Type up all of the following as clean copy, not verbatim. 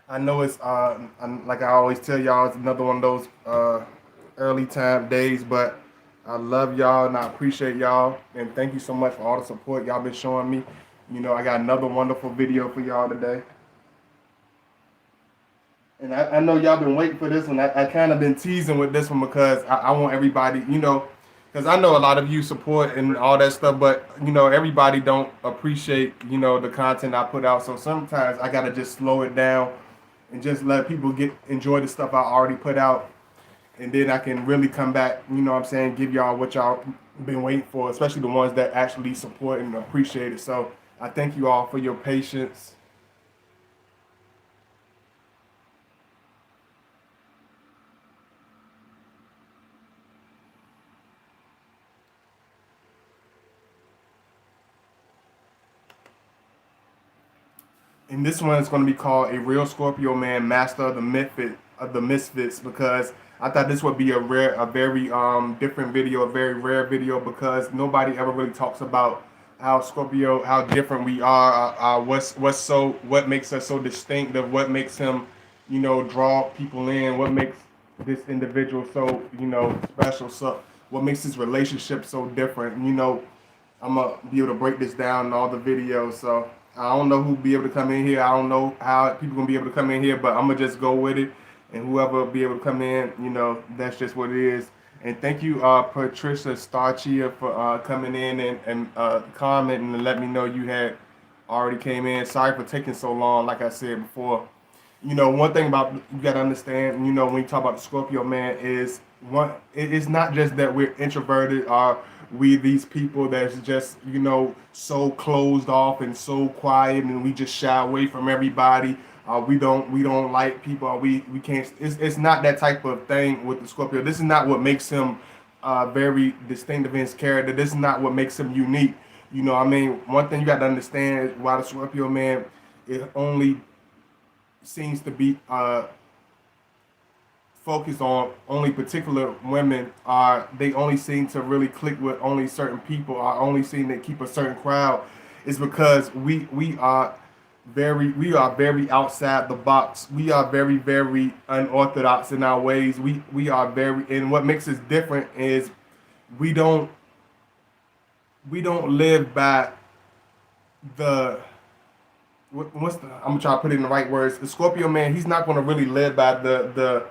I know like I always tell y'all, it's another one of those early time days, but I love y'all and I appreciate y'all and thank you so much for all the support y'all been showing me. I got another wonderful video for y'all today. And I know y'all been waiting for this one. I kind of been teasing with this one because I want everybody, because I know a lot of you support and all that stuff, but everybody don't appreciate the content I put out. So sometimes I gotta just slow it down and just let people get enjoy the stuff I already put out, and then I can really come back. What I'm saying, give y'all what y'all been waiting for, especially the ones that actually support and appreciate it. So I thank you all for your patience. And this one is going to be called "A Real Scorpio Man, Master of the Misfits," because I thought this would be a very different video, a very rare video, because nobody ever really talks about how Scorpio, how different we are, what makes us so distinctive, what makes him, draw people in, what makes this individual so special, so what makes this relationship so different. I'm gonna be able to break this down in all the videos. So I don't know who be able to come in here. I don't know how people gonna be able to come in here, but I'm gonna just go with it. And whoever be able to come in, that's just what it is. And thank you, Patricia Starchia, for coming in and commenting and let me know you had already came in. Sorry for taking so long, like I said before. One thing about you gotta understand, when you talk about the Scorpio man, is it's not just that we're introverted or we these people that's just so closed off and so quiet and we just shy away from everybody. We don't like people. We can't. It's not that type of thing with the Scorpio. This is not what makes him very distinctive in his character. This is not what makes him unique. I mean, one thing you got to understand is why the Scorpio man is only seems to be focused on only particular women, are they only seem to really click with only certain people, are only seem to keep a certain crowd, is because we are very outside the box. We are very unorthodox in our ways. We are very, and what makes us different is we don't we don't live by the I'm gonna try to put it in the right words. The Scorpio man, he's not gonna really live by the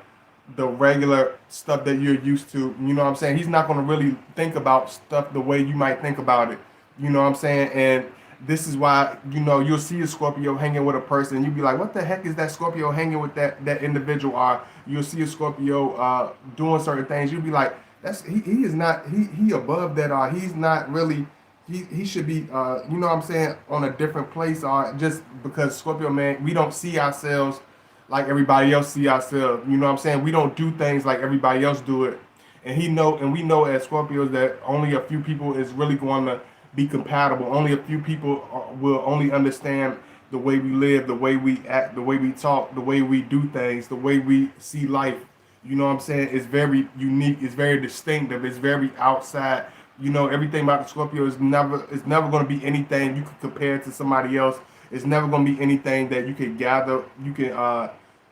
regular stuff that you're used to. You know what I'm saying? He's not gonna really think about stuff the way you might think about it. You know what I'm saying? And this is why you'll see a Scorpio hanging with a person, and you'll be like, "What the heck is that Scorpio hanging with that individual?" Or you'll see a Scorpio doing certain things. You'll be like, "That's he is not he above that, or he's not really." He should be, what I'm saying, on a different place, or just because Scorpio man, we don't see ourselves like everybody else see ourselves. You know what I'm saying? We don't do things like everybody else do it. And we know as Scorpios that only a few people is really going to be compatible. Only a few people will only understand the way we live, the way we act, the way we talk, the way we do things, the way we see life. You know what I'm saying? It's very unique. It's very distinctive. It's very outside. Everything about the Scorpio is never going to be anything you could compare to somebody else. It's never going to be anything that you can gather. You can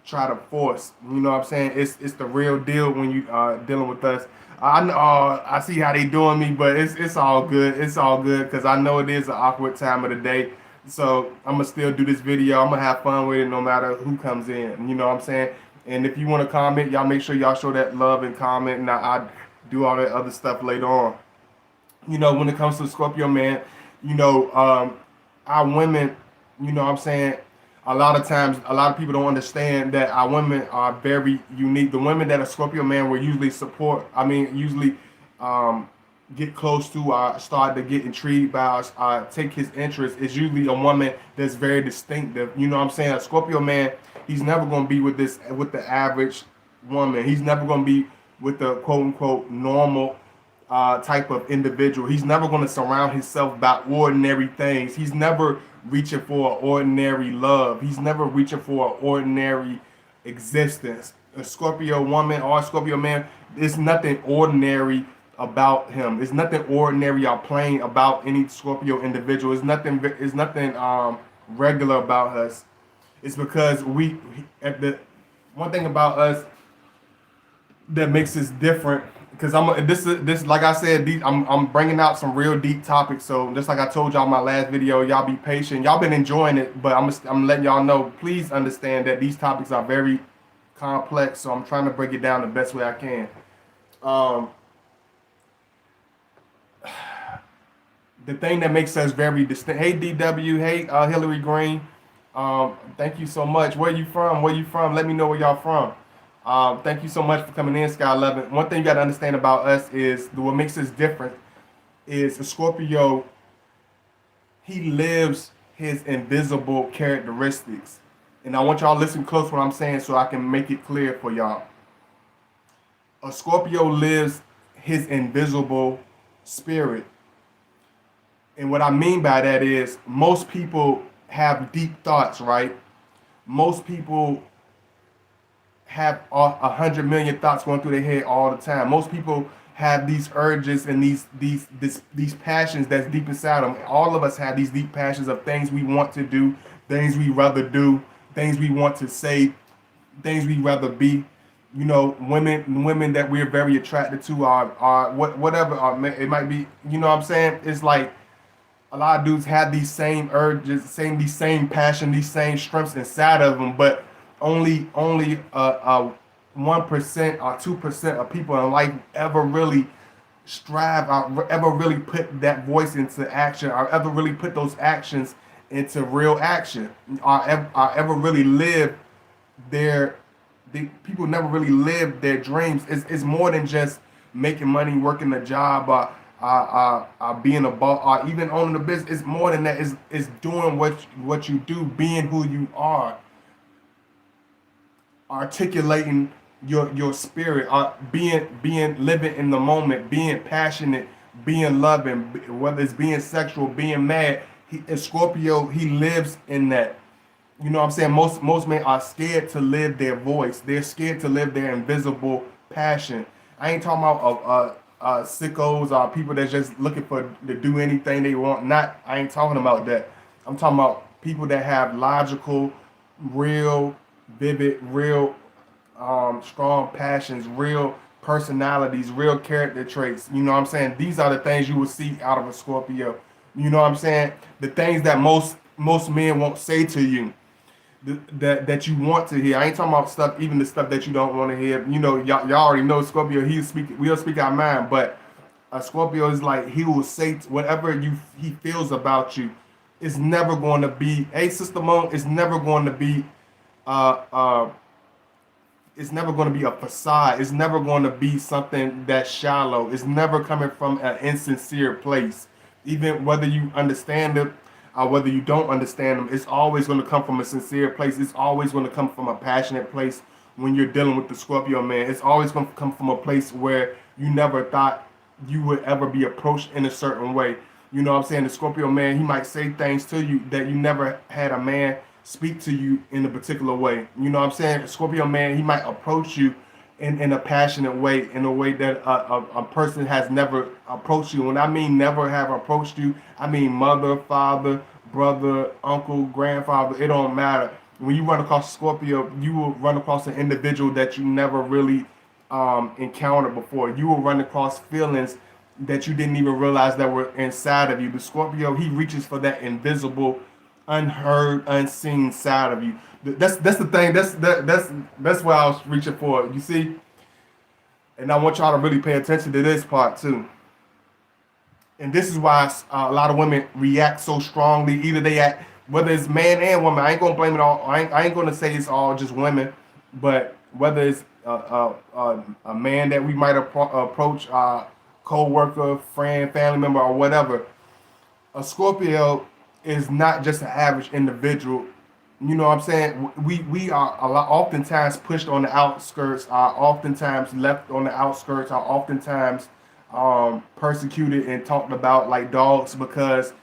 try to force. You know what I'm saying? It's the real deal when you dealing with us. I know I see how they doing me, but it's all good. It's all good because I know it is an awkward time of the day. So I'm gonna still do this video. I'm gonna have fun with it no matter who comes in. You know what I'm saying? And if you want to comment, y'all make sure y'all show that love and comment, and I do all that other stuff later on. When it comes to Scorpio man, our women, what I'm saying, a lot of times, a lot of people don't understand that our women are very unique. The women that a Scorpio man will usually support, usually um, get close to, start to get intrigued by, take his interest, is usually a woman that's very distinctive. You know what I'm saying? A Scorpio man, he's never going to be with the average woman. He's never going to be with the quote unquote normal type of individual. He's never going to surround himself by ordinary things. He's never reaching for ordinary love. He's never reaching for an ordinary existence. A Scorpio woman or a Scorpio man, there's nothing ordinary about him. There's nothing ordinary or plain about any Scorpio individual. It's nothing. It's nothing regular about us. It's because at the one thing about us that makes us different. Because this like I said, I'm bringing out some real deep topics. So just like I told y'all in my last video, y'all be patient. Y'all been enjoying it, but I'm letting y'all know. Please understand that these topics are very complex. So I'm trying to break it down the best way I can. Um, the thing that makes us very distinct. Hey DW, hey Hillary Green. Thank you so much. Where you from? Where you from? Let me know where y'all from. Thank you so much for coming in, Sky 11. One thing you got to understand about us is what makes us different is a Scorpio. He lives his invisible characteristics, and I want y'all to listen close to what I'm saying so I can make it clear for y'all. A Scorpio lives his invisible spirit. And what I mean by that is most people have deep thoughts, right? Most people have 100 million thoughts going through their head all the time. Most people have these urges and these passions that's deep inside them. All of us have these deep passions of things we want to do, things we rather do, things we want to say, things we rather be. You know, women that we're very attracted to are whatever. It might be. You know what I'm saying? It's like a lot of dudes have these same urges, these same passion, these same strengths inside of them, but only 1% or 2% of people in life ever really strive or ever really put that voice into action or ever really put those actions into real action or ever really live their people never really live their dreams. It's more than just making money, working a job, being a boss, or even owning a business. It's more than that. It's doing what you do, being who you are, articulating your spirit, being living in the moment, being passionate, being loving, whether it's being sexual, being mad. In Scorpio, he lives in that. You know what I'm saying? Most men are scared to live their voice. They're scared to live their invisible passion. I ain't talking about sickos or people that's just looking for to do anything they want. I ain't talking about that. I'm talking about people that have logical, real, vivid, real, strong passions, real personalities, real character traits. You know what I'm saying? These are the things you will see out of a Scorpio. You know what I'm saying? The things that most men won't say to you that you want to hear. I ain't talking about stuff, even the stuff that you don't want to hear. You know, y'all already know Scorpio. We'll speak our mind, but a Scorpio is like he will say whatever he feels about you. It's never going to be, hey Sister Moon. It's never going to be, uh, uh, it's never going to be a facade. It's never going to be something that's shallow. It's never coming from an insincere place. Even whether you understand it or whether you don't understand them, it's always going to come from a sincere place. It's always going to come from a passionate place when you're dealing with the Scorpio man. It's always going to come from a place where you never thought you would ever be approached in a certain way. You know what I'm saying? The Scorpio man, he might say things to you that you never had a man speak to you in a particular way. You know what I'm saying? Scorpio man, he might approach you in a passionate way, in a way that a person has never approached you. When I mean never have approached you, I mean mother, father, brother, uncle, grandfather, it don't matter. When you run across a Scorpio, you will run across an individual that you never really encountered before. You will run across feelings that you didn't even realize that were inside of you. The Scorpio, he reaches for that invisible, unheard, unseen side of you. That's the thing. That's what I was reaching for. You see, and I want y'all to really pay attention to this part too. And this is why a lot of women react so strongly. Either they act, whether it's man and woman. I ain't gonna blame it all. I ain't gonna say it's all just women, but whether it's a man that we might approach, co-worker, friend, family member, or whatever, a Scorpio is not just an average individual. You know what I'm saying? We are oftentimes pushed on the outskirts, are oftentimes left on the outskirts, are oftentimes persecuted and talked about like dogs because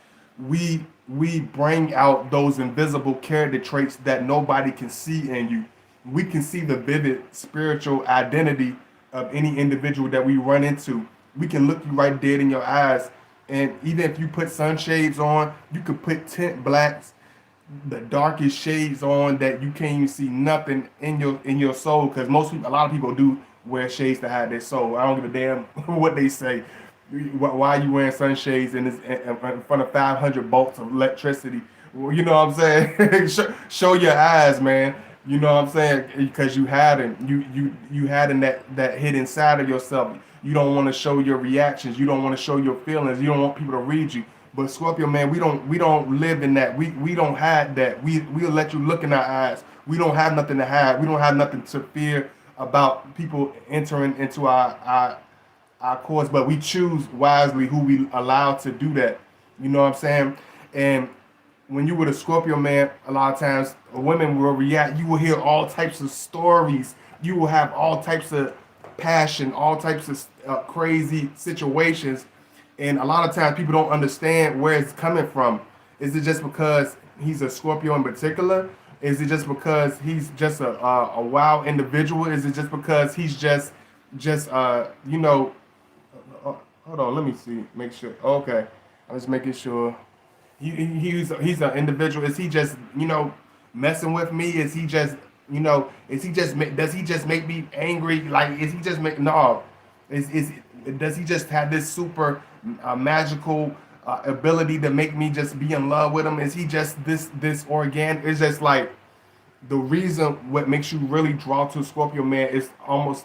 we bring out those invisible character traits that nobody can see in you. We can see the vivid spiritual identity of any individual that we run into. We can look you right dead in your eyes, and even if you put sunshades on, you could put tint blacks, the darkest shades on that you can't even see nothing in your soul. Because most people, a lot of people do wear shades to hide their soul. I don't give a damn what they say. Why are you wearing sunshades in front of 500 bolts of electricity? Well, you know what I'm saying? Show your eyes, man. You know what I'm saying? Because you had in that hidden side of yourself. You don't want to show your reactions. You don't want to show your feelings. You don't want people to read you. But Scorpio, man, we don't live in that. We don't have that. We'll let you look in our eyes. We don't have nothing to hide. We don't have nothing to fear about people entering into our course. But we choose wisely who we allow to do that. You know what I'm saying? And when you with a Scorpio, man, a lot of times women will react. You will hear all types of stories. You will have all types of passion, all types of crazy situations, and a lot of times people don't understand where it's coming from. Is it just because he's a Scorpio in particular? Is it just because he's just a wild individual? Is it just because he's just you know? Hold on, let me see, make sure. Okay, I'm just making sure. He's an individual. Is he just messing with me? Is he just Is he just does he just make me angry? Like is he just make no? Is Does he just have this super magical ability to make me just be in love with him? Is he just this organic? It's just like the reason what makes you really draw to a Scorpio man is almost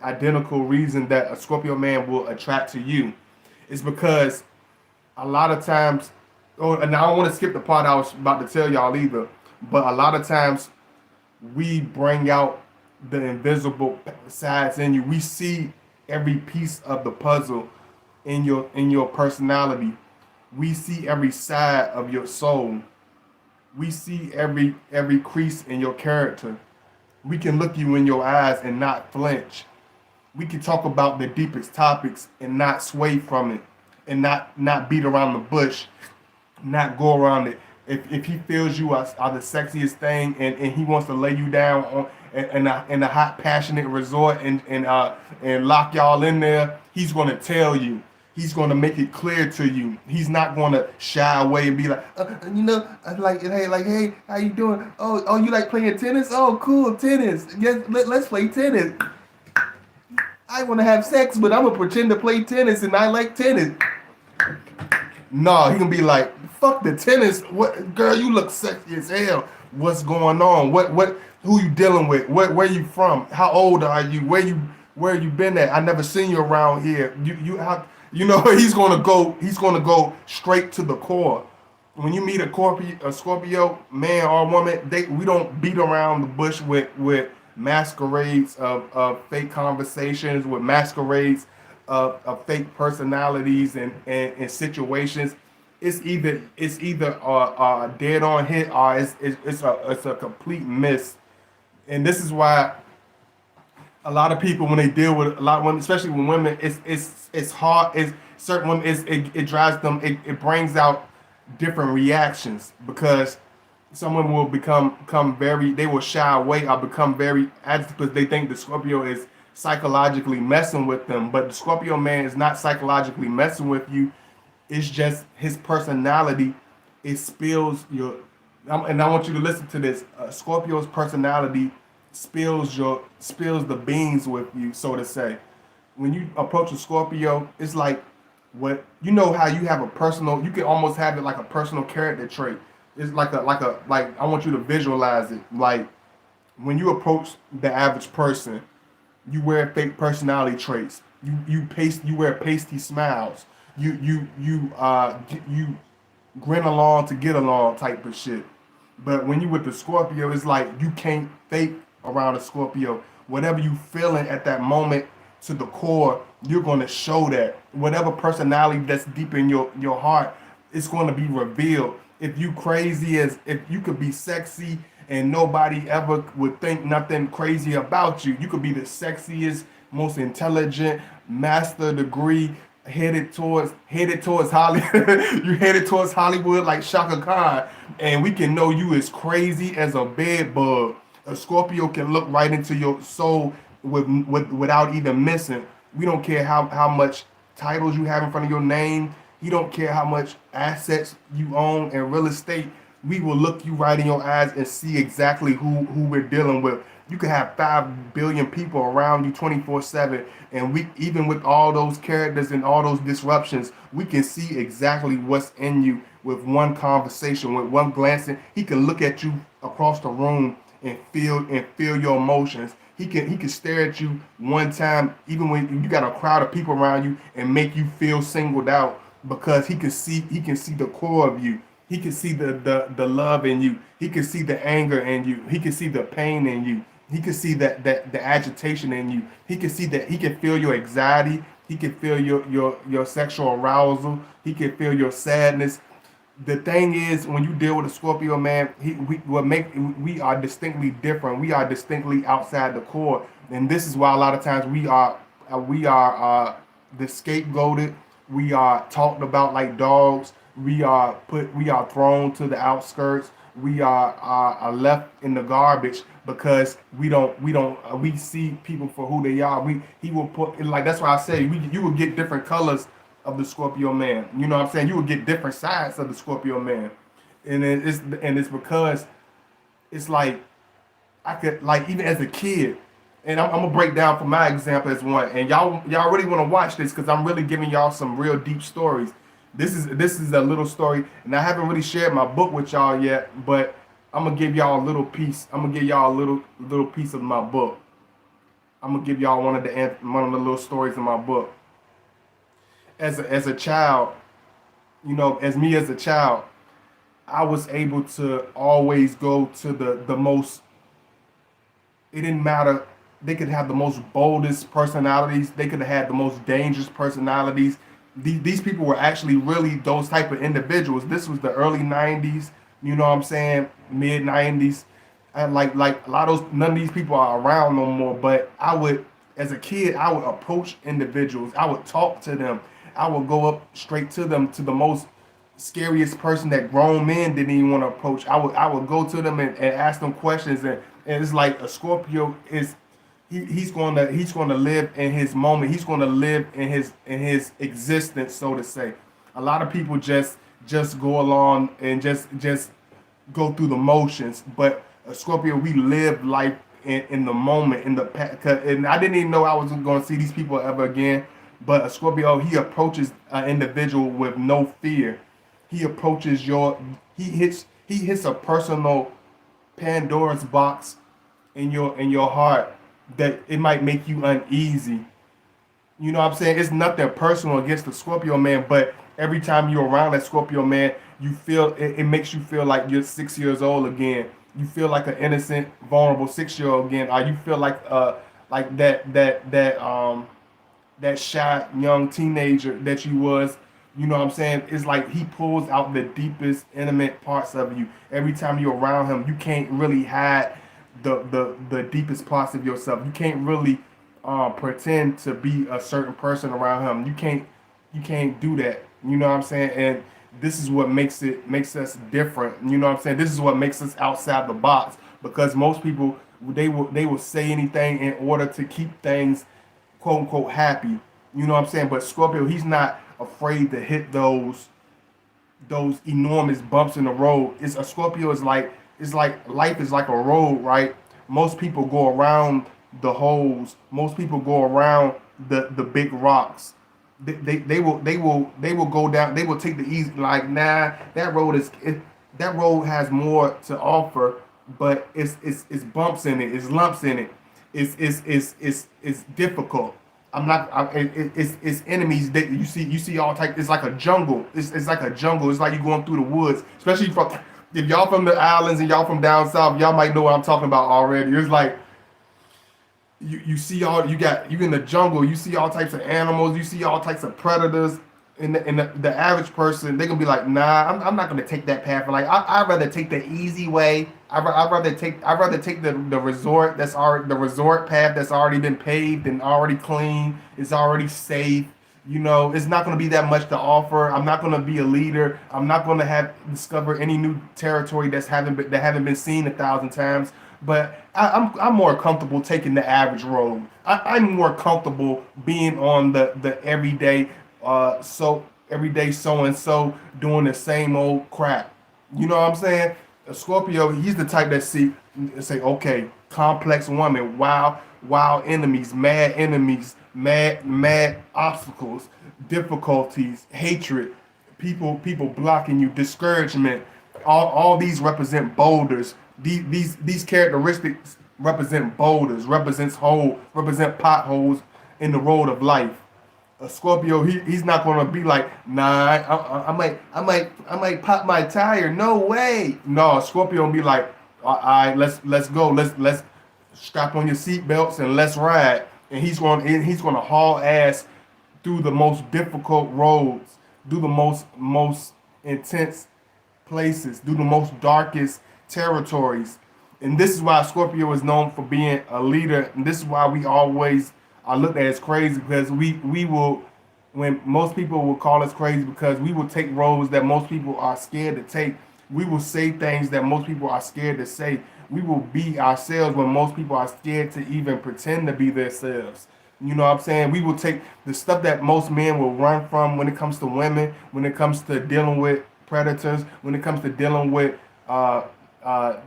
identical reason that a Scorpio man will attract to you. It's because a lot of times, oh, and I don't want to skip the part I was about to tell y'all either, but a lot of times we bring out the invisible sides in you. We see every piece of the puzzle in your personality. We see every side of your soul. We see every crease in your character. We can look you in your eyes and not flinch. We can talk about the deepest topics and not sway from it, and not beat around the bush, not go around it. If he feels you are the sexiest thing, and he wants to lay you down on in a hot passionate resort and lock y'all in there, he's gonna tell you. He's gonna make it clear to you. He's not gonna shy away and be like, hey, how you doing? Oh, you like playing tennis? Oh, cool, tennis. Yes, let's play tennis. I want to have sex, but I'm gonna pretend to play tennis, and I like tennis. No, he can be like, fuck the tennis. What, girl? You look sexy as hell. What's going on? What? Who you dealing with? Where you from? How old are you? Where you been at? I never seen you around here. He's gonna go. He's gonna go straight to the core. When you meet a Scorpio man or woman, we don't beat around the bush with masquerades of fake conversations, with masquerades of fake personalities and situations. It's either a dead on hit, or it's a complete miss. And this is why a lot of people, when they deal with a lot of women, especially with women, it's hard. It's certain women. It drives them. It brings out different reactions, because some women will become very. They will shy away or become very agitated because they think the Scorpio is psychologically messing with them. But the Scorpio man is not psychologically messing with you. It's just his personality. It spills your. And I want you to listen to this. Scorpio's personality spills the beans with you, so to say. When you approach a Scorpio, it's like how you have a personal. You can almost have it like a personal character trait. It's like I want you to visualize it. Like when you approach the average person, you wear fake personality traits. You wear pasty smiles. You grin along to get along type of shit. But when you with the Scorpio, it's like you can't fake around a Scorpio. Whatever you feeling at that moment to the core, you're gonna show that. Whatever personality that's deep in your heart, it's gonna be revealed. If if you could be sexy and nobody ever would think nothing crazy about you. You could be the sexiest, most intelligent, master degree, headed towards Hollywood. You headed towards Hollywood like Shaka Khan, and we can know you as crazy as a bed bug. A Scorpio can look right into your soul without even missing. We don't care how much titles you have in front of your name. He don't care how much assets you own in real estate. we will look you right in your eyes and see exactly who we're dealing with. You could have 5 billion people around you 24/7, and we, even with all those characters and all those disruptions, we can see exactly what's in you with one conversation, with one glance. He can look at you across the room and feel your emotions. He can stare at you one time, even when you got a crowd of people around you, and make you feel singled out because he can see the core of you. He can see the love in you. He can see the anger in you. He can see the pain in you. He can see that the agitation in you. He can see that he can feel your anxiety. He can feel your sexual arousal. He can feel your sadness. The thing is, when you deal with a Scorpio man, we are distinctly different. We are distinctly outside the core, and this is why a lot of times we are the scapegoated. We are talked about like dogs. We are thrown to the outskirts. We are left in the garbage because we see people for who they are. He will put, like, that's why I say you will get different colors of the Scorpio man. You know what I'm saying? You will get different sides of the Scorpio man, and it's because it's like I could, like, even as a kid, and I'm gonna break down for my example as one, and y'all really want to watch this because I'm really giving y'all some real deep stories. This is a little story, and I haven't really shared my book with y'all yet, but I'm gonna give y'all a little piece. I'm gonna give y'all a little piece of my book. I'm gonna give y'all one of the little stories in my book. As a child, as me as a child, I was able to always go to the most. It didn't matter. They could have the most boldest personalities. They could have had the most dangerous personalities. These people were actually really those type of individuals. This was the early '90s. You know what I'm saying? Mid '90s. And like a lot of those, none of these people are around no more. But as a kid, I would approach individuals. I would talk to them. I would go up straight to them, to the most scariest person that grown men didn't even want to approach. I would go to them and ask them questions, and it's like a Scorpio is he's going to live in his moment. He's going to live in his existence, so to say. A lot of people just go along and just go through the motions, but a Scorpio, we live life in the moment, in the past. And I didn't even know I was going to see these people ever again. But a Scorpio, he approaches an individual with no fear. He approaches he hits a personal Pandora's box in your heart that it might make you uneasy. You know what I'm saying? It's nothing personal against the Scorpio man, but every time you're around that Scorpio man, you feel it makes you feel like you're 6 years old again. You feel like an innocent, vulnerable 6 year old again, or you feel like that shy young teenager that you was. You know what I'm saying? It's like he pulls out the deepest, intimate parts of you. Every time you're around him, you can't really hide the deepest parts of yourself. You can't really pretend to be a certain person around him. You can't do that. You know what I'm saying? And this is what makes us different. You know what I'm saying? This is what makes us outside the box, because most people, they will say anything in order to keep things quote unquote happy. You know what I'm saying? But Scorpio, he's not afraid to hit those enormous bumps in the road. It's a Scorpio is like it's like life is like a road, right? Most people go around the holes. Most people go around the big rocks. They will go down. They will take the easy, like, nah, that road has more to offer, but it's bumps in it. It's lumps in it. It's difficult. I'm not. It's enemies that you see all type. It's like a jungle. It's like a jungle. It's like you're going through the woods. Especially if y'all from the islands and y'all from down south, y'all might know what I'm talking about already. It's like you see you in the jungle. You see all types of animals. You see all types of predators. And the average person, they gonna be like, nah, I'm not gonna take that path. Like, I'd rather take the easy way. I'd rather take the resort the resort path that's already been paved and already clean. It's already safe. It's not gonna be that much to offer. I'm not gonna be a leader. I'm not gonna have discover any new territory that haven't been seen 1,000 times. But I'm more comfortable taking the average road. I'm more comfortable being on the everyday so every day so and so doing the same old crap. You know what I'm saying? A Scorpio, he's the type that say, okay, complex woman, wild enemies, mad obstacles, difficulties, hatred, people blocking you, discouragement. All these represent boulders. These characteristics represent boulders, represent potholes in the road of life. A Scorpio, he's not gonna be like, nah, I might pop my tire. No way. No, Scorpio will be like, all right, let's go. Let's strap on your seatbelts and let's ride. And he's gonna haul ass through the most difficult roads, through the most intense places, through the most darkest territories. And this is why Scorpio is known for being a leader. And this is why we always are looked at as crazy, because we will, when most people will call us crazy, because we will take roads that most people are scared to take. We will say things that most people are scared to say. We will be ourselves when most people are scared to even pretend to be themselves. You know what I'm saying? We will take the stuff that most men will run from when it comes to women, when it comes to dealing with predators, when it comes to dealing with uh, uh,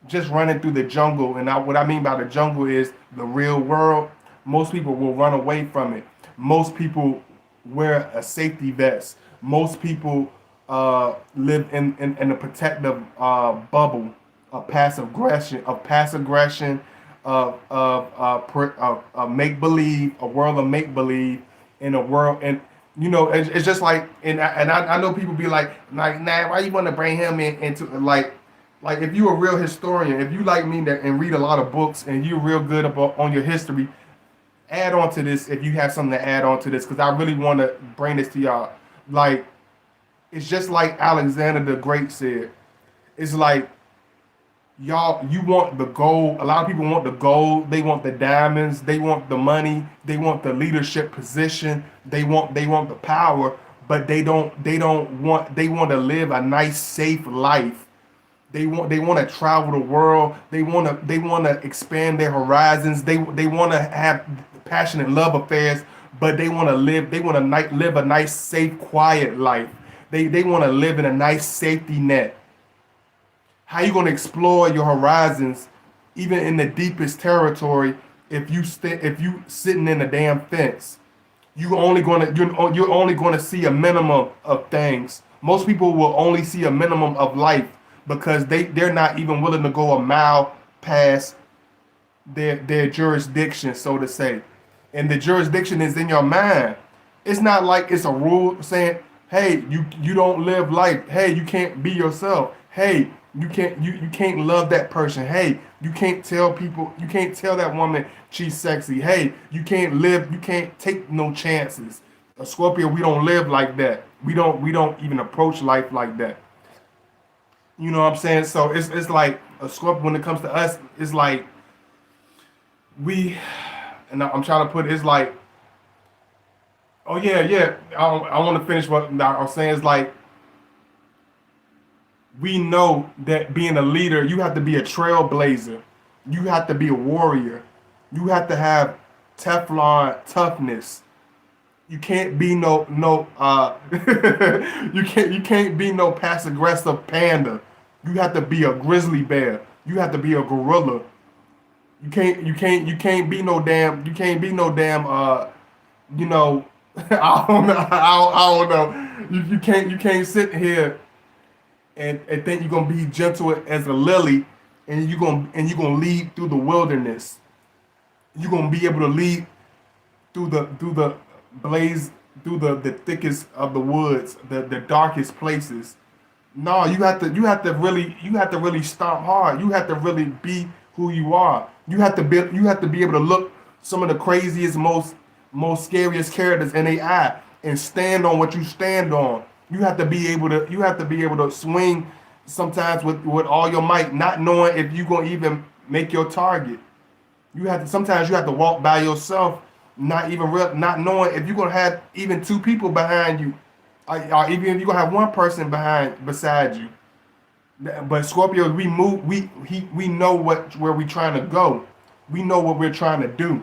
just running through the jungle. And what I mean by the jungle is the real world. Most people will run away from it. Most people wear a safety vest. Most people live in a protective bubble of passive aggression, of make believe, a world of make believe, in a world. And it's just like, and I know people be like, nah, why you want to bring him into like if you're a real historian, if you like me that and read a lot of books and you're real good about on your history, add on to this if you have something to add on to this, because I really want to bring this to y'all. Like, it's just like Alexander the Great said. It's like, y'all, you want the gold. A lot of people want the gold. They want the diamonds. They want the money. They want the leadership position. They want the power, but they want to live a nice, safe life. They want to travel the world. They want to expand their horizons. They want to have passionate love affairs, but live a nice, safe, quiet life. They want to live in a nice safety net. How you gonna explore your horizons, even in the deepest territory, if you sitting in a damn fence? You're only gonna see a minimum of things. Most people will only see a minimum of life, because they're not even willing to go a mile past their jurisdiction, so to say. And the jurisdiction is in your mind. It's not like it's a rule saying, hey, you don't live life. Hey, you can't be yourself. Hey, you can't love that person. Hey, you can't tell people, you can't tell that woman she's sexy. Hey, you can't take no chances. A Scorpio, we don't live like that. We don't even approach life like that. You know what I'm saying? So it's like a Scorpio, when it comes to us, it's like we, and I'm trying to put it, it's like, oh yeah. I want to finish what I was saying. It's like, we know that being a leader, you have to be a trailblazer. You have to be a warrior. You have to have Teflon toughness. You can't be no you can't be no passive aggressive panda. You have to be a grizzly bear. You have to be a gorilla. You can't be no damn you know I don't know. You can't sit here and think you're gonna be gentle as a lily, and you're gonna lead through the wilderness. You're gonna be able to lead through the blaze, through the thickest of the woods, the darkest places. No, you have to really stomp hard. You have to really be who you are. You have to be able to look some of the craziest, most scariest characters in their eye and stand on what you stand on. You have to be able to swing sometimes with all your might, not knowing if you're gonna even make your target. Sometimes you have to walk by yourself, not knowing if you're gonna have even two people behind you, or even if you're gonna have one person beside you. But Scorpios, we move. We know where we trying to go. We know what we're trying to do.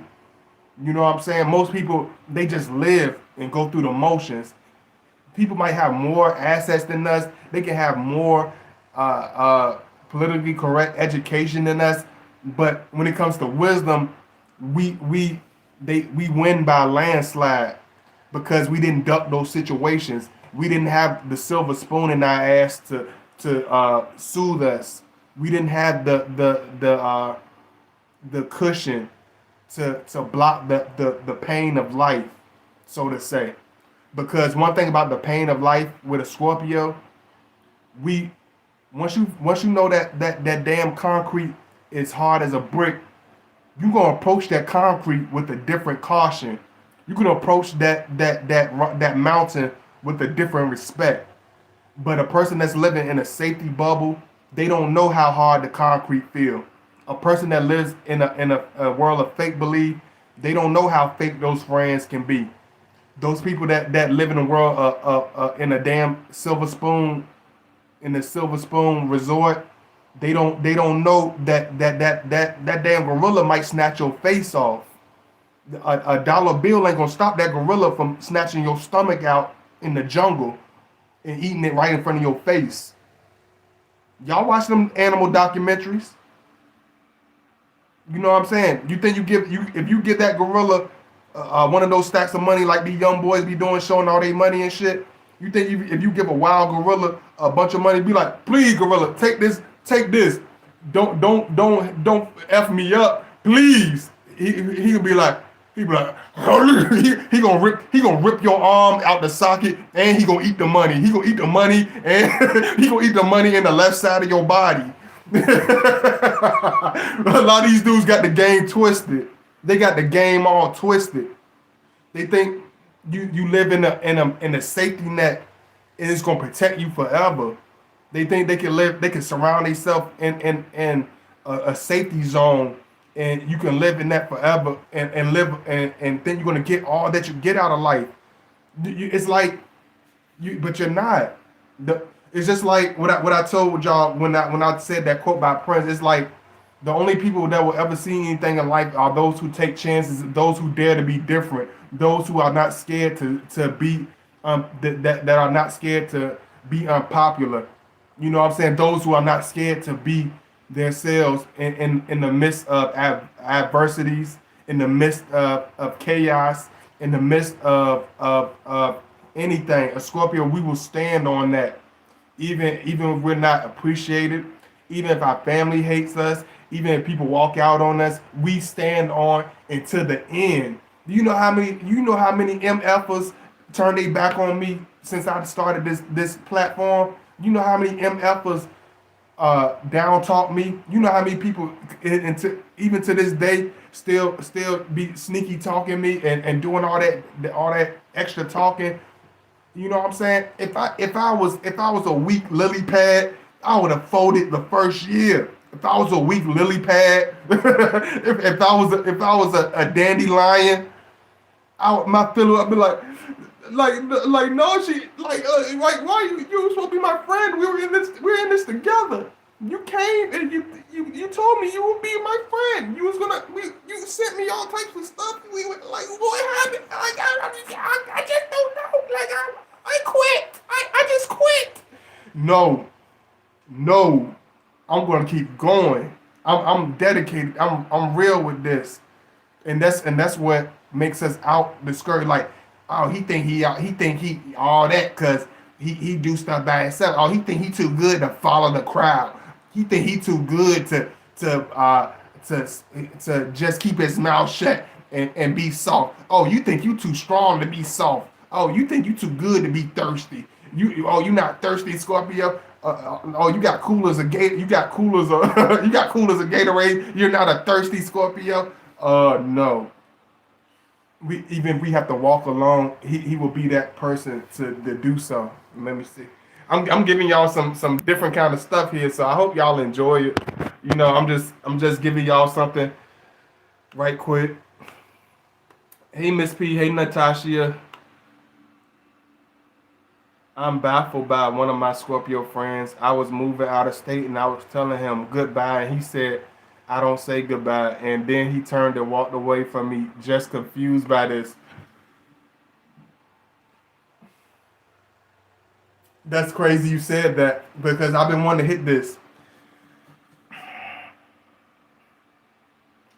You know what I'm saying? Most people, they just live and go through the motions. People might have more assets than us. They can have more politically correct education in us, but when it comes to wisdom, we win by a landslide because we didn't duck those situations. We didn't have the silver spoon in our ass to soothe us. We didn't have the cushion to block the pain of life, so to say. Because one thing about the pain of life with a Scorpio, we once you know that damn concrete is hard as a brick, you're gonna approach that concrete with a different caution. You're gonna approach that mountain with a different respect. But a person that's living in a safety bubble, they don't know how hard the concrete feel. A person that lives in a world of fake belief, they don't know how fake those friends can be. Those people that live in a world in a damn silver spoon in the silver spoon resort, they don't know that damn gorilla might snatch your face off. A dollar bill ain't gonna stop that gorilla from snatching your stomach out in the jungle and eating it right in front of your face. Y'all watch them animal documentaries? You know what I'm saying? You think if you give that gorilla one of those stacks of money like these young boys be doing, showing all their money and shit? You think if you give a wild gorilla a bunch of money, be like, please, gorilla, take this, don't f me up, please. He'll be like, he gonna rip your arm out the socket, and he gonna eat the money. He gonna eat the money, and he gonna eat the money in the left side of your body. A lot of these dudes got the game twisted. They got the game all twisted. They think you live in a safety net and it's gonna protect you forever. They think they can surround themselves in a safety zone, and you can live in that forever and live and think you're gonna get all that you get out of life. It's like but you're not. It's just like what I told y'all when I said that quote by Prince. It's like the only people that will ever see anything in life are those who take chances, those who dare to be different, those who are not scared to be that are not scared to be unpopular. You know what I'm saying? Those who are not scared to be themselves in the midst of adversities, in the midst of chaos, in the midst of anything. A Scorpio, we will stand on that. Even if we're not appreciated, even if our family hates us, even if people walk out on us, we stand on until the end. Do you know how many MFers turned their back on me since I started this platform? You know how many MFers down talk me? You know how many people even to this day still be sneaky talking me and doing all that extra talking. You know what I'm saying? If I was a weak lily pad, I would have folded the first year. If I was a weak lily pad, if I was a dandelion, my fellow, I'd be like no, she like why you were supposed to be my friend? We're in this together. You came and you told me you would be my friend. You sent me all types of stuff. We were like, what happened? I just don't know. Like I quit. I just quit. No, I'm gonna keep going. I'm dedicated. I'm real with this, and that's what makes us out discouraged. Like, oh, he think he all that because he do stuff by himself. Oh, he think he too good to follow the crowd. He think he too good to just keep his mouth shut and be soft. Oh, you think you too strong to be soft. Oh, you think you too good to be thirsty. You not thirsty, Scorpio. Oh, you got coolers of Gator. You got coolers of you got coolers of Gatorade. You're not a thirsty Scorpio. No. We have to walk along. He will be that person to do so. Let me see. I'm giving y'all some different kind of stuff here, so I hope y'all enjoy it. You know, I'm just giving y'all something right quick. Hey Miss P, hey Natasha. I'm baffled by one of my Scorpio friends. I was moving out of state and I was telling him goodbye, and he said, I don't say goodbye. And then he turned and walked away from me, just confused by this. That's crazy you said that because I've been wanting to hit this.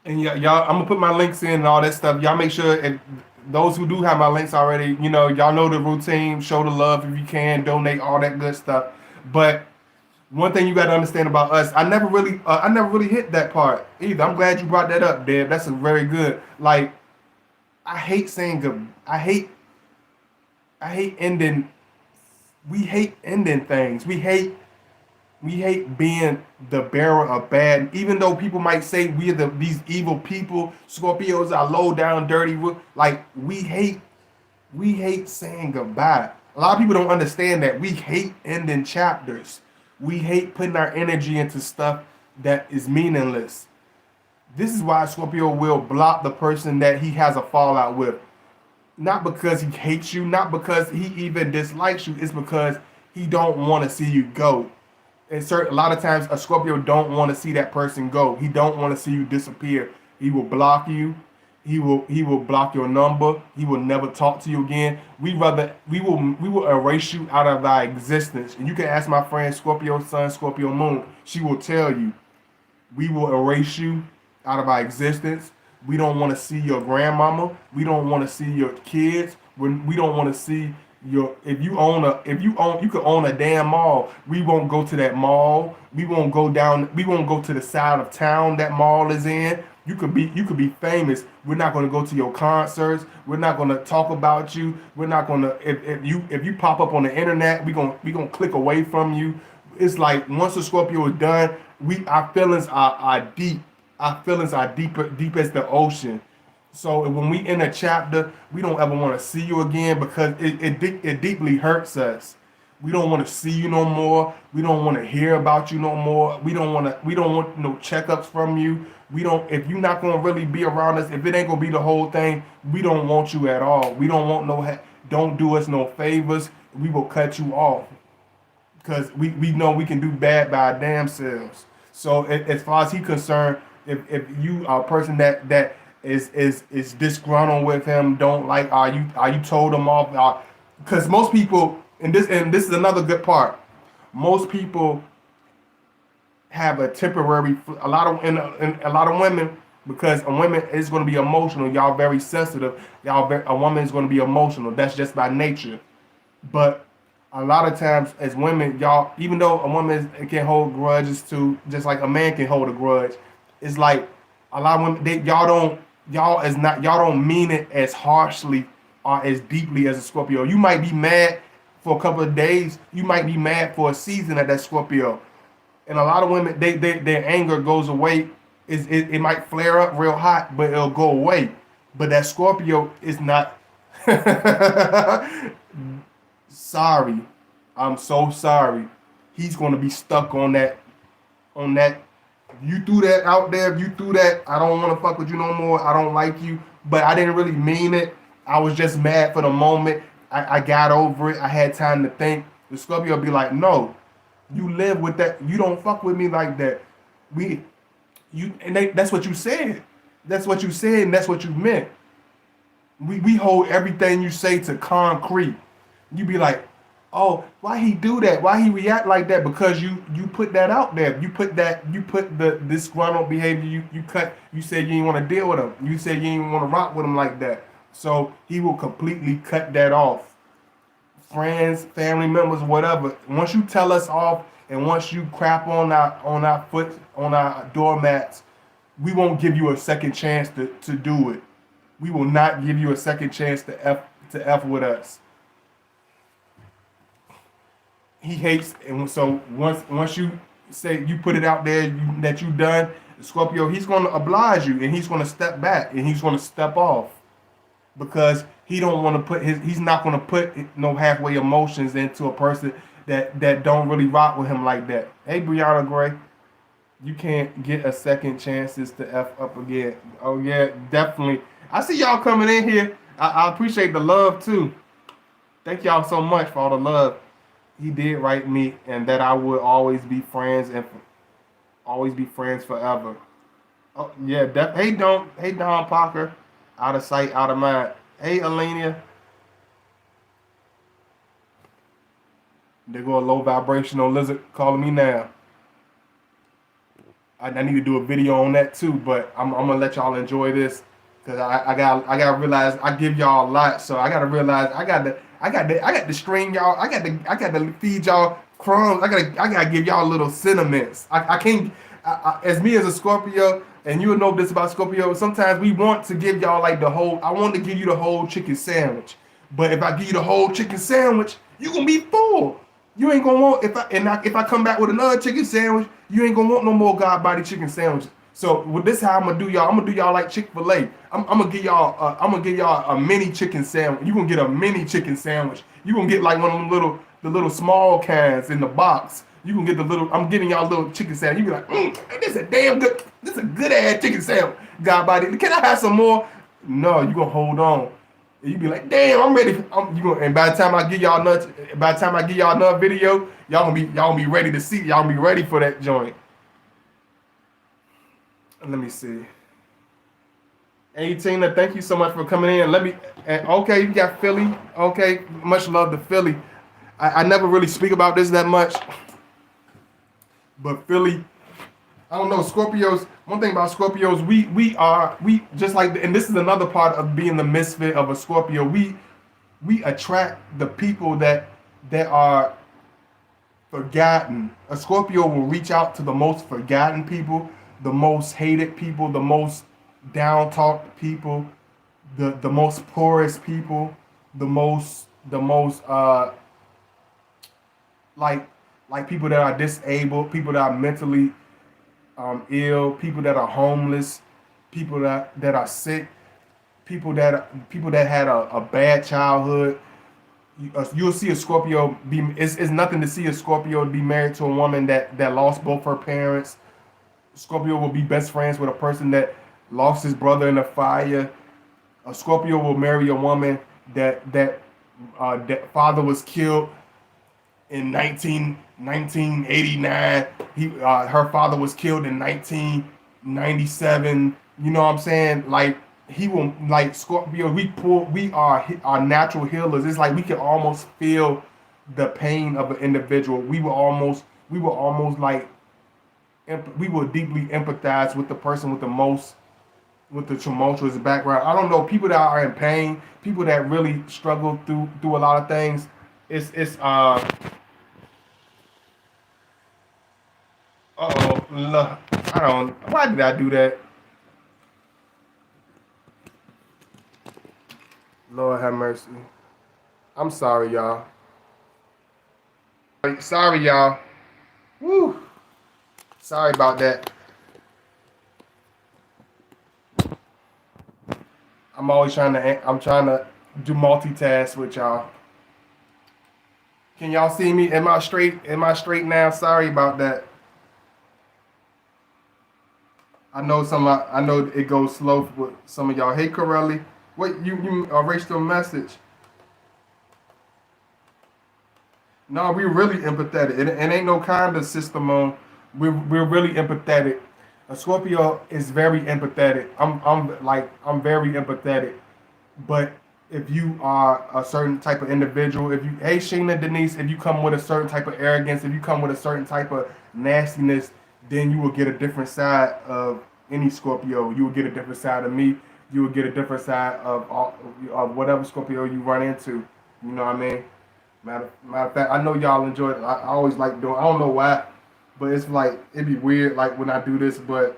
And y'all, I'm gonna put my links in and all that stuff. Y'all make sure, and those who do have my links already, y'all know the routine. Show the love if you can, donate all that good stuff. But one thing you got to understand about us, I never really hit that part either. I'm glad you brought that up, Deb. That's a very good. Like, I hate saying good. I hate ending. We hate ending things. We hate being the bearer of bad. Even though people might say we're these evil people, Scorpios are low down, dirty. Like we hate saying goodbye. A lot of people don't understand that we hate ending chapters. We hate putting our energy into stuff that is meaningless. This is why Scorpio will block the person that he has a fallout with. Not because he hates you, not because he even dislikes you. It's because he don't want to see you go. And a lot of times a Scorpio don't want to see that person go. He don't want to see you disappear. He will block you. He will block your number. He will never talk to you again. We will erase you out of our existence. And you can ask my friend Scorpio Sun, Scorpio Moon. She will tell you we will erase you out of our existence. We don't want to see your grandmama. We don't want to see your kids. We don't want to see your if you own you could own a damn mall. We won't go to that mall. We won't go down. We won't go to the side of town that mall is in. You could be famous. We're not going to go to your concerts. We're not going to talk about you. We're not going to if you pop up on the internet, we gonna click away from you. It's like once the Scorpio is done, our feelings are deep. Our feelings are deep as the ocean. So when we in a chapter, we don't ever want to see you again because it deeply hurts us. We don't want to see you no more. We don't want to hear about you no more. We don't want no checkups from you. We don't if you're not gonna really be around us, if it ain't gonna be the whole thing, we don't want you at all. We don't want don't do us no favors. We will cut you off because we know we can do bad by our damn selves. So as far as he concerned, if you are a person that is disgruntled with him, don't like, are you told him off? Because most people, and this is another good part. Most people have a temporary, a lot of women, because a woman is going to be emotional. Y'all very sensitive. A woman is going to be emotional. That's just by nature. But a lot of times, as women, y'all, even though a woman can hold grudges too, just like a man can hold a grudge, it's like a lot of women, y'all don't mean it as harshly or as deeply as a Scorpio. You might be mad for a couple of days. You might be mad for a season at that Scorpio. And a lot of women, their anger goes away. It might flare up real hot, but it'll go away. But that Scorpio is not. Sorry, I'm so sorry. He's gonna be stuck on that. You threw that out there. You threw that. I don't want to fuck with you no more. I don't like you. But I didn't really mean it. I was just mad for the moment. I got over it. I had time to think. The Scorpio be like, no, you live with that. You don't fuck with me like that. That's what you said. That's what you said, and that's what you meant. We hold everything you say to concrete. You be like, oh, why he do that? Why he react like that? Because you put that out there. You put the disgruntled behavior. You said you didn't want to deal with him. You said you didn't want to rock with him like that. So he will completely cut that off. Friends, family members, whatever. Once you tell us off, and once you crap on our doormats, we won't give you a second chance to do it. We will not give you a second chance to f with us. He hates, and so once you say you put it out there that you done, Scorpio, he's going to oblige you, and he's going to step back, and he's going to step off because he don't want to he's not going to put no halfway emotions into a person that don't really rock with him like that. Hey, Brianna Gray, you can't get a second chances to f up again. Oh yeah, definitely. I see y'all coming in here. I appreciate the love too. Thank y'all so much for all the love. He did write me, and that I would always be friends and always be friends forever. Oh yeah, hey Don Parker, out of sight, out of mind. Hey Alenia, There go a low vibrational lizard calling me now. I need to do a video on that too, but I'm gonna let y'all enjoy this because I gotta realize I give y'all a lot, so I gotta realize I got to string y'all. I got to feed y'all crumbs. I gotta give y'all little sentiments. I can't. As me as a Scorpio, and you will know this about Scorpio. Sometimes we want to give y'all like the whole. I want to give you the whole chicken sandwich, but if I give you the whole chicken sandwich, you gonna be full. You ain't gonna want if I come back with another chicken sandwich, you ain't gonna want no more God body chicken sandwiches. So with this, how I'm gonna do y'all? I'm gonna do y'all like Chick-fil-A. I'm gonna give y'all. I'm gonna give y'all a mini chicken sandwich. You gonna get a mini chicken sandwich. You gonna get like one of them the little small cans in the box. You can get the little. I'm giving y'all a little chicken sandwich. You be like, this is a damn good. This is a good ass chicken sandwich. God body. Can I have some more? No, you gonna hold on. You be like, damn, I'm ready. And by the time I give y'all another video, y'all gonna be ready to see. Y'all gonna be ready for that joint. Let me see. Hey Tina, thank you so much for coming in. Okay, you got Philly. Okay, much love to Philly. I never really speak about this that much, but Philly, I don't know, Scorpios. One thing about Scorpios, we just like, and this is another part of being the misfit of a Scorpio. We attract the people that are forgotten. A Scorpio will reach out to the most forgotten people, the most hated people, the most down talked people, the most poorest people, the most like people that are disabled, people that are mentally ill, people that are homeless, people that are sick, people that had a bad childhood. You'll see a Scorpio be. It's nothing to see a Scorpio be married to a woman that lost both her parents. Scorpio will be best friends with a person that lost his brother in a fire. A Scorpio will marry a woman that father was killed in 1989. Her father was killed in 1997. You know what I'm saying? Like he will like Scorpio. We are natural healers. It's like we can almost feel the pain of an individual. We will almost like we will deeply empathize with the person with the tumultuous background. I don't know, people that are in pain, people that really struggle through a lot of things. It's look, I don't. Why did I do that? Lord have mercy. I'm sorry, y'all. Sorry, y'all. Woo. Sorry about that. I'm trying to do multitask with y'all. Can y'all see me? Am I straight? Am I straight now? Sorry about that. I know it goes slow with some of y'all. Hey Corelli, what you erased your message? No, we're really empathetic. It ain't no kind of system on. We're really empathetic. A Scorpio is very empathetic. I'm very empathetic. But if you are a certain type of individual, hey Sheena Denise, if you come with a certain type of arrogance, if you come with a certain type of nastiness, then you will get a different side of any Scorpio. You will get a different side of me. You will get a different side of whatever Scorpio you run into. You know what I mean? Matter of fact, I know y'all enjoy it. I always like doing. I don't know why, but it's like it'd be weird like when I do this, but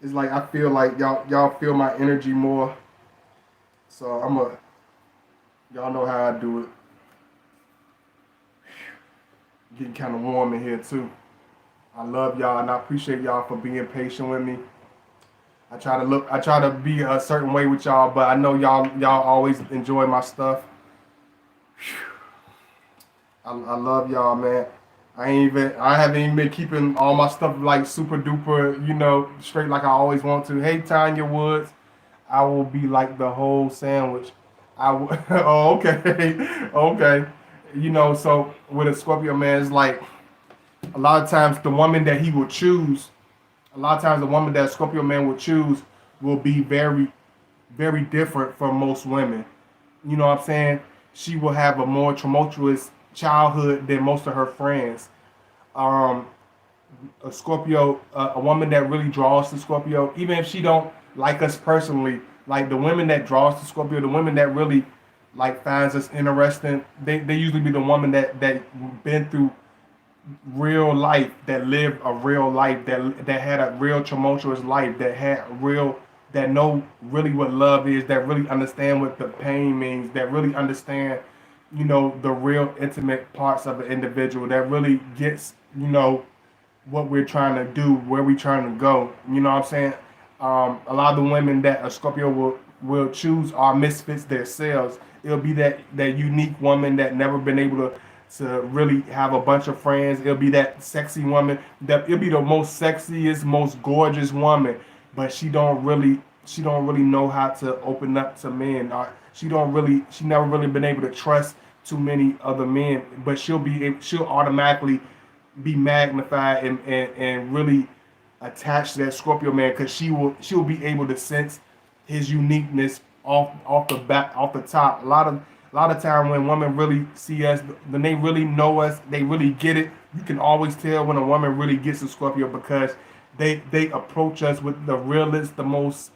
it's like I feel like y'all feel my energy more. So y'all know how I do it. Getting kind of warm in here too. I love y'all and I appreciate y'all for being patient with me. I try to be a certain way with y'all, but I know y'all always enjoy my stuff. I love y'all, man. I haven't even been keeping all my stuff like super duper, straight like I always want to. Hey Tanya Woods, I will be like the whole sandwich. Oh, okay. Okay. So with a Scorpio man, it's like a lot of times the woman that he will choose, a lot of times the woman that Scorpio man will choose will be very, very different from most women. You know what I'm saying? She will have a more tumultuous childhood than most of her friends. Um, a Scorpio, a woman that really draws to Scorpio, even if she don't like us personally, like the women that draws to Scorpio, the women that really like finds us interesting, they usually be the woman that been through real life, that lived a real life, that had a real tumultuous life, that had real, that know really what love is, that really understand what the pain means, that really understand, the real intimate parts of an individual, that really gets, what we're trying to do, where we trying to go. You know what I'm saying? A lot of the women that a Scorpio will choose are misfits themselves. It'll be that unique woman that never been able to really have a bunch of friends. It'll be that sexy woman that it'll be the most sexiest, most gorgeous woman, but she don't really know how to open up to men. Or she never really been able to trust too many other men. But she'll automatically be magnified and really attached to that Scorpio man, because she'll be able to sense his uniqueness off the back, off the top. A lot of time when women really see us, when they really know us, they really get it. You can always tell when a woman really gets a Scorpio, because they approach us with the realest, the most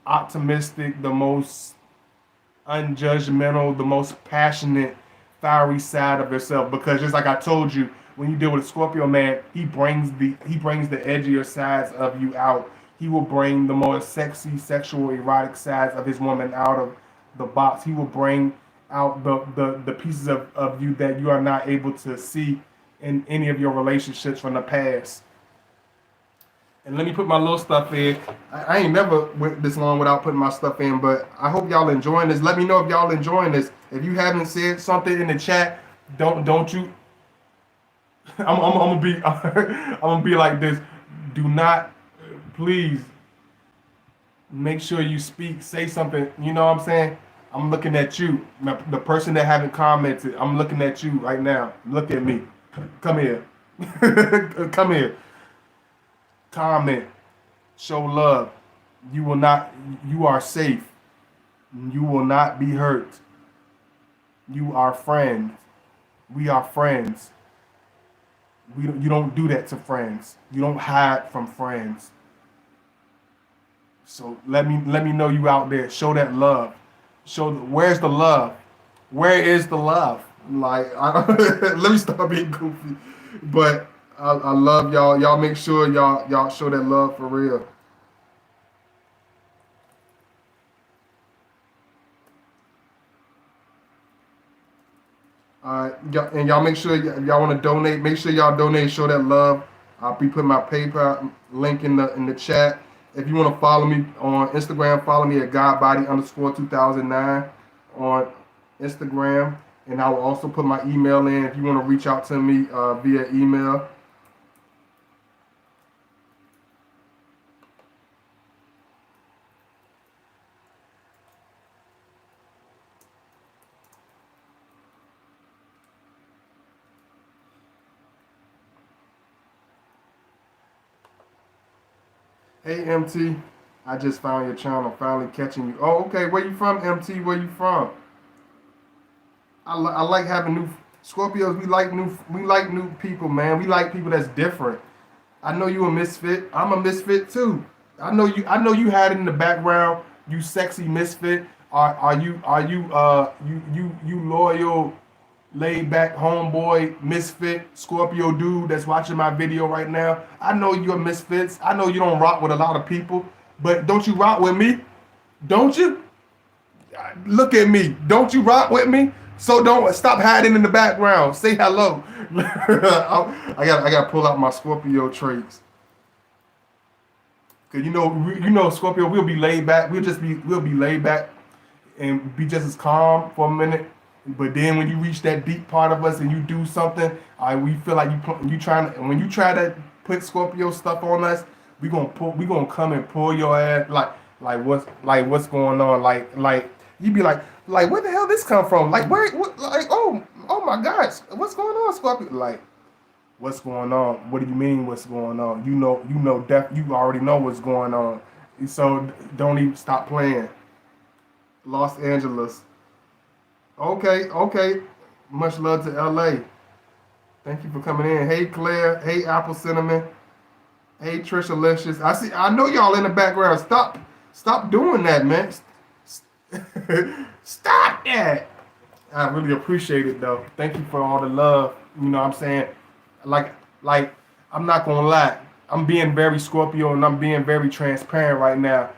optimistic, the most unjudgmental, the most passionate, fiery side of herself. Because just like I told you, when you deal with a Scorpio man, he brings the edgier sides of you out. He will bring the more sexy, sexual, erotic sides of his woman out of the box. He will bring out the pieces of you that you are not able to see in any of your relationships from the past. And let me put my little stuff in. I ain't never went this long without putting my stuff in, but I hope y'all enjoying this. Let me know if y'all enjoying this. If you haven't said something in the chat, don't you? I'm gonna be I'm gonna be like this. Do not, please make sure you speak. Say something. You know what I'm saying? I'm looking at you, the person that haven't commented. I'm looking at you right now. Look at me. Come here. Come here. Comment, show love. You will not. You are safe. You will not be hurt. You are friends. We are friends. You don't do that to friends. You don't hide from friends. So let me know you out there. Show that love. Where's the love? Where is the love? Like, let me stop being goofy. But I love y'all. Y'all make sure y'all show that love for real. And y'all make sure y'all want to donate. Make sure y'all donate. Show that love. I'll be putting my PayPal link in the chat. If you want to follow me on Instagram, follow me at godbody_2009 on Instagram. And I will also put my email in if you want to reach out to me via email. Hey MT, I just found your channel. Finally catching you. Oh, okay. Where you from, MT? Where you from? I like having new Scorpios. We like new people, man. We like people that's different. I know you a misfit. I'm a misfit too. I know you had it in the background. You sexy misfit. Are you loyal, laid back homeboy misfit Scorpio dude that's watching my video right now? I know you're misfits. I know you don't rock with a lot of people, but don't you rock with me? Don't you? Look at me. Don't you rock with me? So don't stop hiding in the background. Say hello. I got to pull out my Scorpio traits. Cause Scorpio, we'll be laid back. We'll be laid back and be just as calm for a minute. But then when you reach that deep part of us and you do something, we feel like you trying to. And when you try to put Scorpio stuff on us, we gonna come and pull your ass like what's going on, like you be like where the hell this come from, like where what, like oh my gosh, what's going on, Scorpio, like what's going on, what do you mean what's going on, you already know what's going on, so don't even stop playing. Los Angeles. Okay. Much love to LA. Thank you for coming in. Hey Claire. Hey Apple Cinnamon. Hey Trisha Licious. I know y'all in the background. Stop doing that, man. Stop that. I really appreciate it though. Thank you for all the love. You know what I'm saying? Like like I'm not gonna lie. I'm being very Scorpio and I'm being very transparent right now.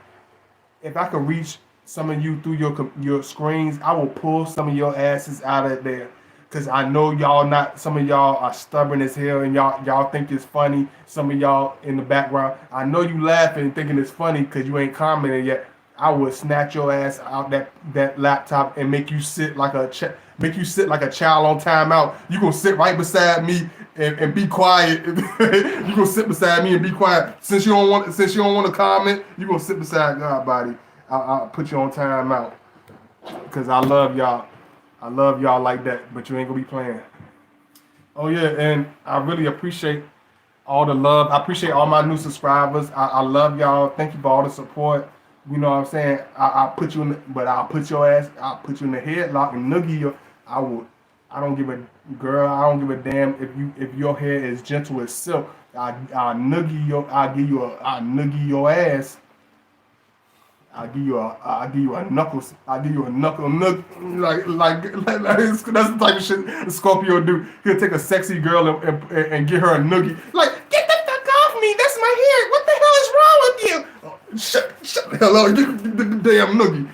If I could reach some of you through your screens, I will pull some of your asses out of there. Cause I know y'all not. Some of y'all are stubborn as hell, and y'all think it's funny. Some of y'all in the background, I know you laughing and thinking it's funny because you ain't commented yet. I would snatch your ass out that laptop and make you sit like a child on timeout. You gonna sit right beside me and be quiet. You gonna sit beside me and be quiet. Since you don't want to comment, you gonna sit beside God, body. I'll put you on timeout because I love y'all. I love y'all like that, but you ain't gonna be playing. Oh yeah, and I really appreciate all the love. I appreciate all my new subscribers. I love y'all. Thank you for all the support. You know what I'm saying? I'll put you in, I'll put your ass. I'll put you in the headlock and noogie you. I will. I don't give a girl. I don't give a damn if your hair is gentle as silk. I'll noogie your. I'll noogie your ass. I'll give you a knuckles. I'll give you a knuckle that's the type of shit the Scorpio do. He'll take a sexy girl and get her a noogie. Like, get the fuck off me. That's my hair. What the hell is wrong with you? Oh, shut the hell up. Get the damn noogie.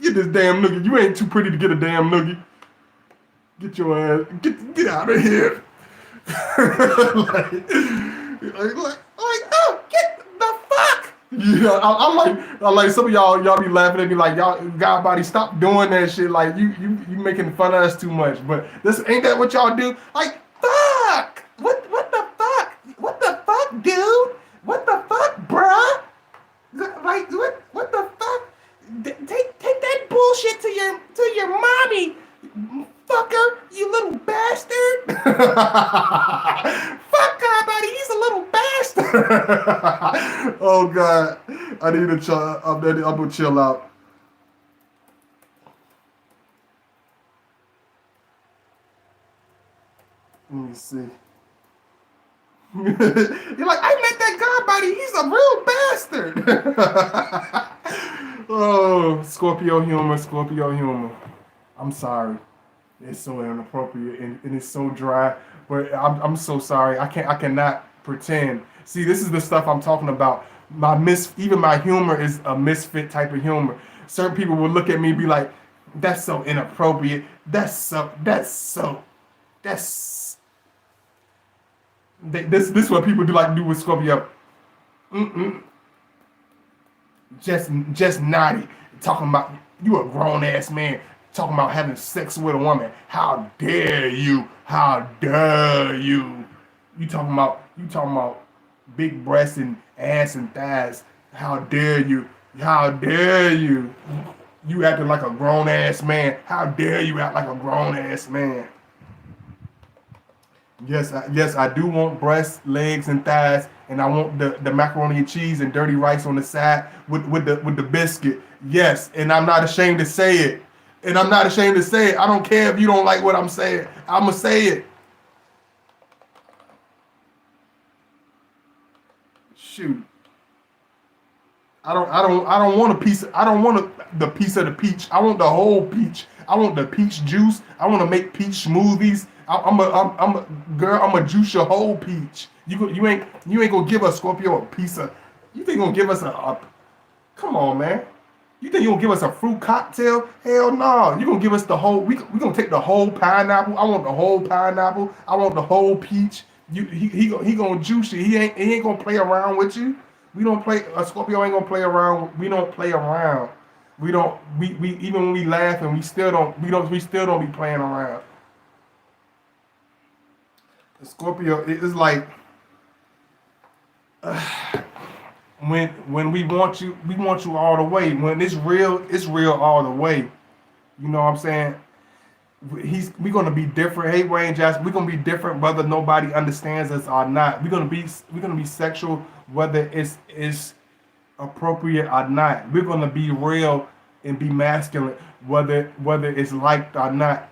Get this damn noogie. You ain't too pretty to get a damn noogie. Get your ass. Get out of here. Oh, get the fuck. Yeah, I like some of y'all be laughing at me like y'all God body stop doing that shit like you making fun of us too much, but this ain't that what y'all do? Like fuck, what the fuck, dude, what the fuck, bruh, like what the fuck? Take that bullshit to your mommy, fucker, you little bastard. Fuck God, buddy, he's a little bastard. Oh God, I need to chill. I'm gonna chill out. Let me see. You're like, I met that God body. He's a real bastard. Oh, Scorpio humor. I'm sorry. It's so inappropriate and it's so dry. But I'm so sorry. I cannot pretend. See, this is the stuff I'm talking about. Even my humor is a misfit type of humor. Certain people will look at me and be like, "That's so inappropriate. That's this is what people do with Scorpio. Mm-mm. Just naughty. Talking about you a grown ass man talking about having sex with a woman. How dare you? How dare you? You talking about big breasts and ass and thighs. How dare you? How dare you? You acting like a grown ass man. How dare you act like a grown ass man? Yes, I do want breasts, legs, and thighs, and I want the macaroni and cheese and dirty rice on the side with the biscuit. Yes, and I'm not ashamed to say it. I don't care if you don't like what I'm saying. I'ma say it. Shoot. I don't want a piece. I don't want the piece of the peach. I want the whole peach. I want the peach juice. I want to make peach smoothies. I'm a girl. I'm gonna juice your whole peach. You ain't gonna give us Scorpio a piece of. You think you're gonna give us a come on, man. You think you're gonna give us a fruit cocktail? Hell no. You're gonna give us the whole. We gonna take the whole pineapple. I want the whole pineapple. I want the whole peach. He gonna juice you. He ain't gonna play around with you. We don't play. A Scorpio ain't gonna play around. We don't play around. We even when we laugh and we still don't be playing around. The Scorpio is like when we want you all the way. When it's real all the way. You know what I'm saying? We're gonna be different. Hey Wayne Johnson, we're gonna be different whether nobody understands us or not. We're gonna be sexual whether it's appropriate or not. We're gonna be real and be masculine whether it's liked or not.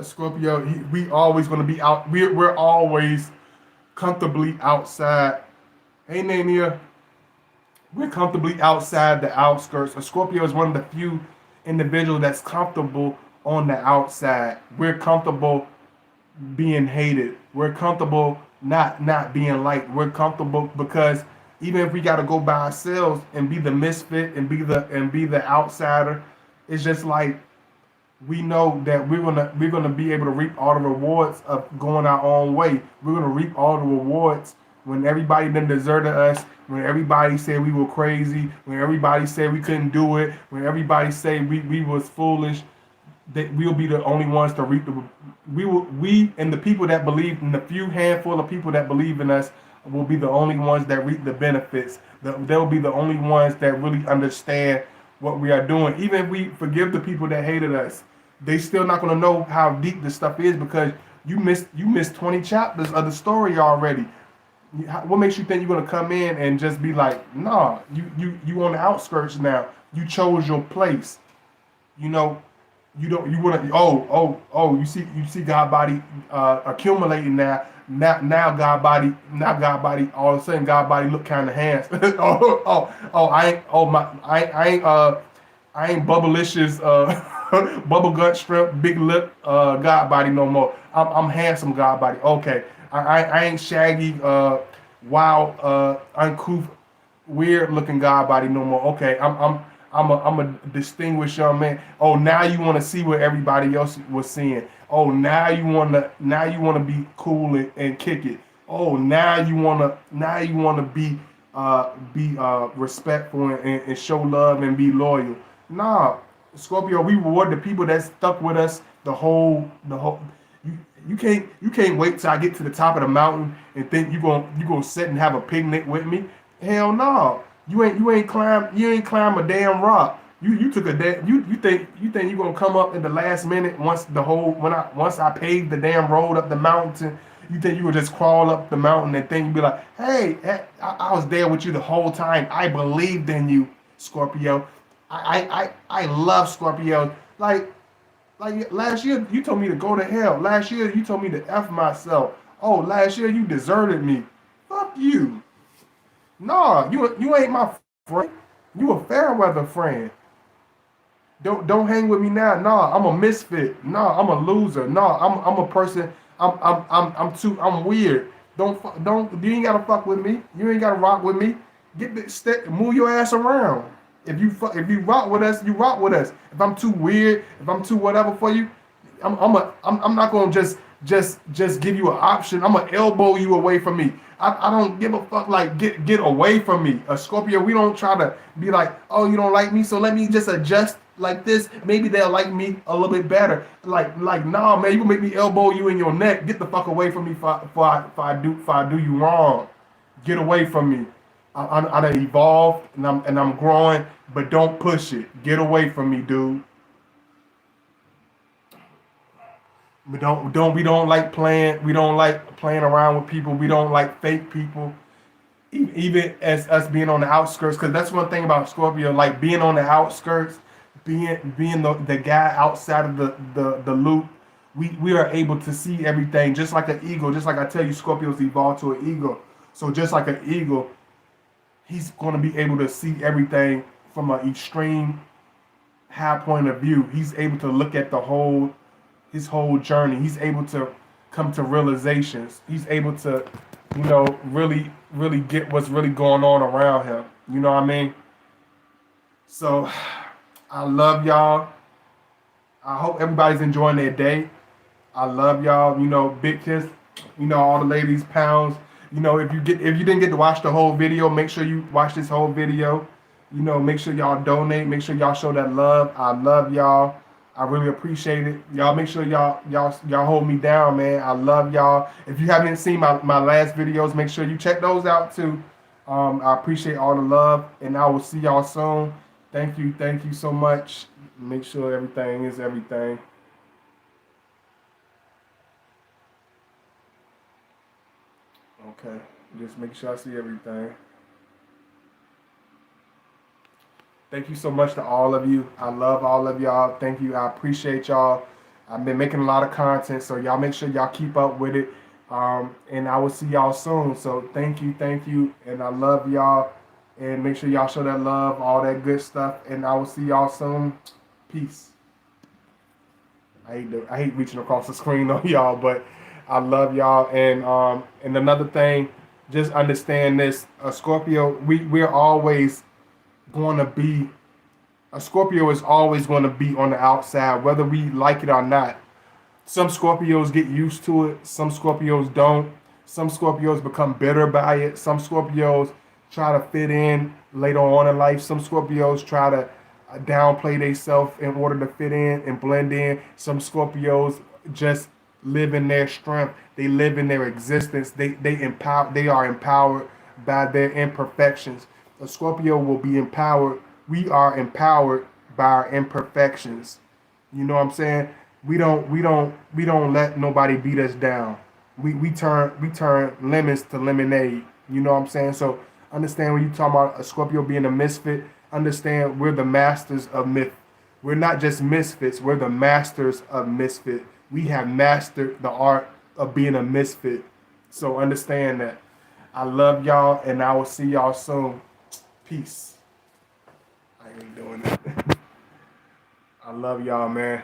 Scorpio, we always going to be out. We're always comfortably outside. Hey, Nania, we're comfortably outside the outskirts. A Scorpio is one of the few individuals that's comfortable on the outside. We're comfortable being hated. We're comfortable not being liked. We're comfortable because even if we got to go by ourselves and be the misfit and be the outsider, it's just like we know that we're gonna be able to reap all the rewards of going our own way. We're gonna reap all the rewards when everybody then deserted us, when everybody said we were crazy, when everybody said we couldn't do it, when everybody said we was foolish. That we'll be the only ones to reap the we and the people that believe in the few handful of people that believe in us will be the only ones that reap the benefits. They'll be the only ones that really understand what we are doing. Even if we forgive the people that hated us, they still not gonna know how deep this stuff is because you missed 20 chapters of the story already. What makes you think you're gonna come in and just be like, nah, you on the outskirts now. You chose your place. You know, you don't you want to you see God body accumulating now God body all of a sudden God body look kind of handsome. I ain't bubblicious bubble gut strip big lip God body no more. I'm handsome God body. Okay, I ain't shaggy wild uncouth weird looking God body no more. Okay, I'm a distinguished young man. Oh, now you want to see what everybody else was seeing. Oh, now you wanna be cool and kick it. Oh, now you wanna be respectful and show love and be loyal. Nah, Scorpio, we reward the people that stuck with us the whole. You you can't wait till I get to the top of the mountain and think you gonna sit and have a picnic with me. Hell no. You ain't climb a damn rock. You took a damn you think you gonna come up in the last minute once I paved the damn road up the mountain. You think you would just crawl up the mountain and think you'd be like, hey, I was there with you the whole time. I believed in you, Scorpio. I love Scorpio. Like last year you told me to go to hell. Last year you told me to F myself. Oh, last year you deserted me. Fuck you. Nah, you ain't my friend. You a fair weather friend. Don't hang with me now. Nah, I'm a misfit. Nah, I'm a loser. Nah, I'm a person. I'm weird. Don't you ain't gotta fuck with me. You ain't gotta rock with me. Move your ass around. If you rock with us, you rock with us. If I'm too weird, if I'm too whatever for you, I'm not gonna just give you an option. I'm gonna elbow you away from me. I don't give a fuck. Like get away from me. A Scorpio, we don't try to be like, oh, you don't like me, so let me just adjust like this. Maybe they'll like me a little bit better. Like nah, man, you gonna make me elbow you in your neck. Get the fuck away from me if I do you wrong. Get away from me. I done evolved and I'm growing, but don't push it. Get away from me, dude. We don't like playing. We don't like playing around with people. We don't like fake people. Even as us being on the outskirts, because that's one thing about Scorpio. Like being on the outskirts, being the guy outside of the loop. We are able to see everything just like an eagle. Just like I tell you, Scorpios evolve to an eagle. So just like an eagle, he's going to be able to see everything from an extreme high point of view. He's able to look at his whole journey. He's able to come to realizations. He's able to, really, really get what's really going on around him. You know what I mean? So I love y'all. I hope everybody's enjoying their day. I love y'all. Big kiss. All the ladies, pounds. If you didn't get to watch the whole video, make sure you watch this whole video. Make sure y'all donate. Make sure y'all show that love. I love y'all. I really appreciate it. Y'all make sure y'all hold me down, man. I love y'all. If you haven't seen my last videos, make sure you check those out too. I appreciate all the love, and I will see y'all soon. Thank you so much. Make sure everything is everything. Okay, just make sure I see everything. Thank you so much to all of you. I love all of y'all. Thank you. I appreciate y'all. I've been making a lot of content, so y'all make sure y'all keep up with it. And I will see y'all soon. So thank you, and I love y'all. And make sure y'all show that love, all that good stuff. And I will see y'all soon. Peace. I hate reaching across the screen on y'all, but I love y'all. And another thing, just understand this: Scorpio, we're always going to be a Scorpio is always going to be on the outside, whether we like it or not. Some Scorpios get used to it. Some Scorpios don't. Some Scorpios become bitter by it. Some Scorpios try to fit in later on in life. Some Scorpios try to downplay themselves in order to fit in and blend in. Some Scorpios just live in their strength. They live in their existence. They are empowered by their imperfections. A Scorpio will be empowered. We are empowered by our imperfections. You know what I'm saying? We don't let nobody beat us down. We turn lemons to lemonade. You know what I'm saying? So understand when you talk about a Scorpio being a misfit, understand we're the masters of myth. We're not just misfits, we're the masters of misfit. We have mastered the art of being a misfit. So understand that. I love y'all and I will see y'all soon. Peace. I ain't doing it. I love y'all, man.